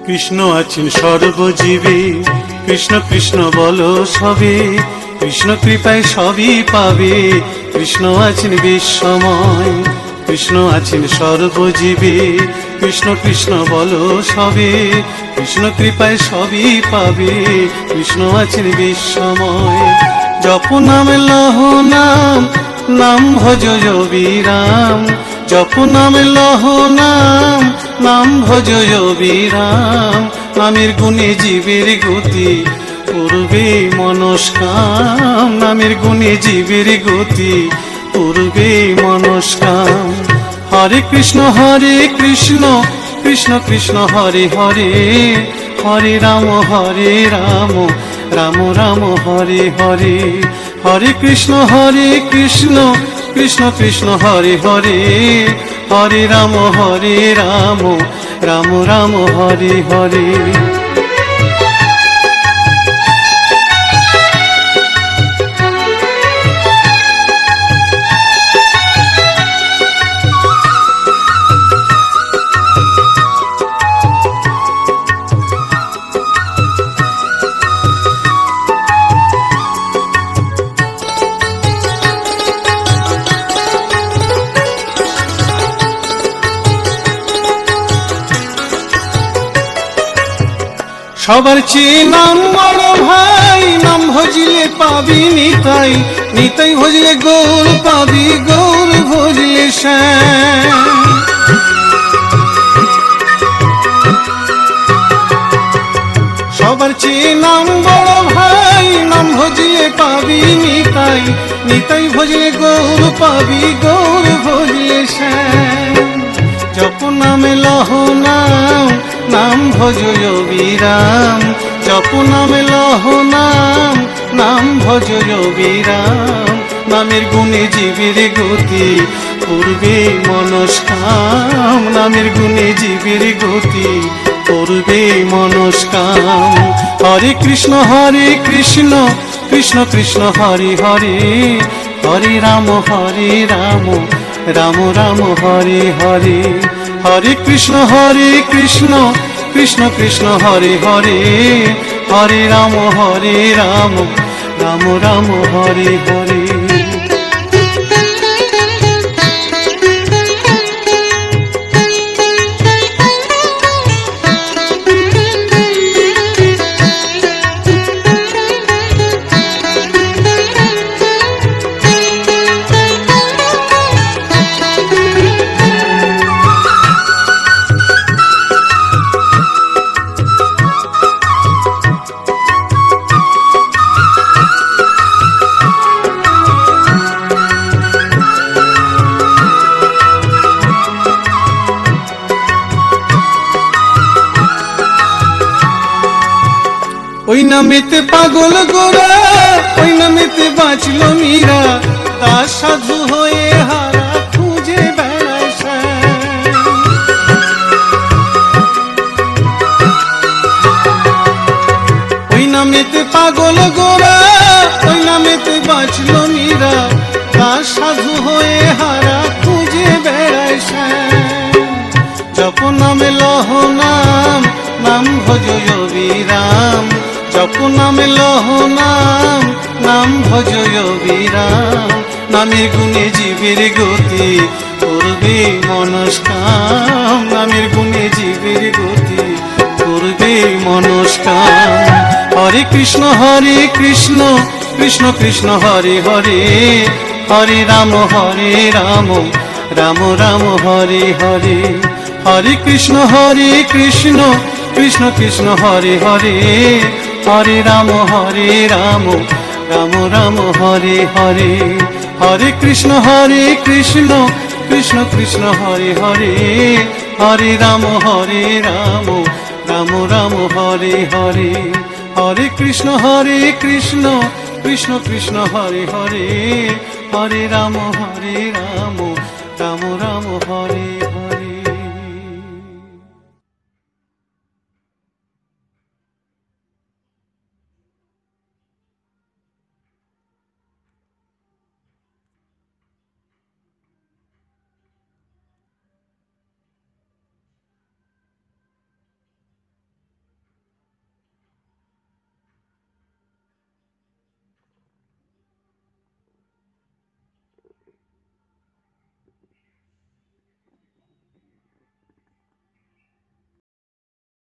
কৃষ্ণ আছেন সর্বজীবে, কৃষ্ণ কৃষ্ণ বলো সবে, কৃষ্ণ কৃপায় সবই পাবে। কৃষ্ণ আছেন বিশ্বময়, কৃষ্ণ আছেন সর্বজীবে, কৃষ্ণ কৃষ্ণ বলো সবে, কৃষ্ণ কৃপায় সবই পাবে। কৃষ্ণ আছেন বিশ্বময়। জপ নাম লহ নাম, নাম ভজ বিরাম। জপ নাম লহ নাম, নাম ভজ বিরাম। নামের গুণে জীবের গতি, পূর্বে মনস্কাম। নামের গুণে জীবের গতি, পূর্বে মনস্কাম। হরে কৃষ্ণ কৃষ্ণ কৃষ্ণ হরে হরে, হরে রাম রাম রাম হরে হরে। হরে কৃষ্ণ কৃষ্ণ কৃষ্ণ হরে হরে, হরে রাম রাম রাম হরে হরে। সবার চেয়ে নাম বড় ভাই, নাম ভজলে পাবি নিতাই, নিতাই ভজলে গৌর পাবি, গৌর ভজলে শ্যাম। সবার চেয়ে নাম বড় ভাই, নাম ভজলে পাবি নিতাই, নিতাই ভজলে গৌর পাবি, গৌর ভজলে শ্যাম। জপ নামে লহ নাম, নাম ভজ বিরাম। জপ নামে লহ নাম, নাম ভজ বিরাম। নামের গুণে জীবের গতি, পূর্বে মনস্কাম। নামের গুণে জীবের গতি, পূর্বে মনস্কাম। হরে কৃষ্ণ কৃষ্ণ কৃষ্ণ হরে হরে, হরে রাম রাম রাম হরে হরে। হরে কৃষ্ণ কৃষ্ণ কৃষ্ণ হরে হরে, হরে রাম রাম রাম হরে হরে। ওই নামেতে পাগল গোরা, ওই নামেতে বাঁচল মীরা, দাস সাধু হয়ে হারা খুঁজে বেড়ায় শ্যাম। ওই নামেতে পাগল গোরা, ওই নামেতে বাঁচল মীরা, দাস সাধু হয়ে হারা খুঁজে বেড়ায় শ্যাম। জপ নামে লহ নাম, নাম ভজ বিরাম। জপ নামে লহ নাম, নাম ভজ বিরাম। নামের গুণে জীবের গতি, পূর্বে মনস্কাম। নামের গুণে জীবের গতি, পূর্বে মনস্কাম। হরে কৃষ্ণ কৃষ্ণ কৃষ্ণ হরে হরে, হরে রাম রাম রাম হরে হরে। হরে কৃষ্ণ কৃষ্ণ কৃষ্ণ হরে হরে, হরে রাম রাম রাম হরে হরে। হরে কৃষ্ণ কৃষ্ণ কৃষ্ণ হরে হরে, হরে রাম রাম রাম হরে হরে। হরে কৃষ্ণ কৃষ্ণ কৃষ্ণ হরে হরে, হরে রাম রাম রাম রাম হরে।